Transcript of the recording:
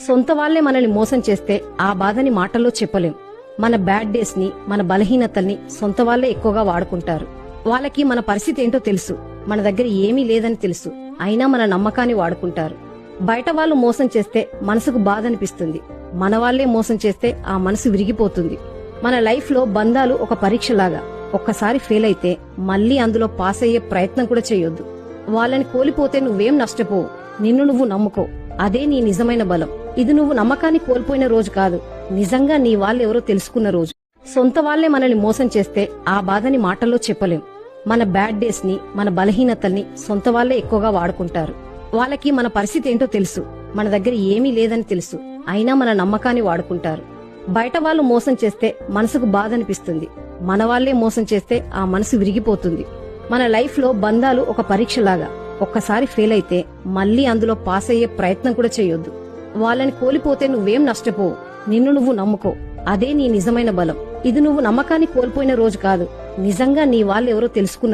సొంత వాళ్లే మనల్ని మోసం చేస్తే ఆ బాధని మాటల్లో చెప్పలేం. మన బ్యాడ్ డేస్ ని, మన బలహీనతల్ని సొంత వాళ్లే ఎక్కువగా వాడుకుంటారు. వాళ్ళకి మన పరిస్థితి ఏంటో తెలుసు, మన దగ్గర ఏమీ లేదని తెలుసు, అయినా మన నమ్మకాన్ని వాడుకుంటారు. బయట వాళ్ళు మోసం చేస్తే మనసుకు బాధ అనిపిస్తుంది, మన వాళ్లే మోసం చేస్తే ఆ మనసు విరిగిపోతుంది. మన లైఫ్ లో బంధాలు ఒక పరీక్షలాగా, ఒక్కసారి ఫెయిల్ అయితే మళ్లీ అందులో పాస్ అయ్యే ప్రయత్నం కూడా చేయొద్దు. వాళ్ళని కోల్పోతే నువ్వేం నష్టపోవు, నిన్ను నువ్వు నమ్ముకో, అదే నీ నిజమైన బలం. ఇది నువ్వు నమ్మకాన్ని కోల్పోయిన రోజు కాదు, నిజంగా నీ వాళ్ళెవరో తెలుసుకున్న రోజు. సొంత వాళ్లే మనల్ని మోసం చేస్తే ఆ బాధని మాటల్లో చెప్పలేం. మన బ్యాడ్ డేస్ ని, మన బలహీనతల్ని సొంత వాళ్లే ఎక్కువగా వాడుకుంటారు. వాళ్ళకి మన పరిస్థితి ఏంటో తెలుసు, మన దగ్గర ఏమీ లేదని తెలుసు, అయినా మన నమ్మకాన్ని వాడుకుంటారు. బయట వాళ్ళు మోసం చేస్తే మనసుకు బాధ అనిపిస్తుంది, మన వాళ్లే మోసం చేస్తే ఆ మనసు విరిగిపోతుంది. మన లైఫ్ లో బంధాలు ఒక పరీక్షలాగా, ఒక్కసారి ఫెయిల్ అయితే మళ్లీ అందులో పాస్ అయ్యే ప్రయత్నం కూడా చేయొద్దు. వాళ్ళని కోల్పోతే నువ్వేం నష్టపోవు, నిన్ను నువ్వు నమ్ముకో, అదే నీ నిజమైన బలం. ఇది నువ్వు నమ్మకాన్ని కోల్పోయిన రోజు కాదు, నిజంగా నీ వాళ్ళెవరో తెలుసుకున్న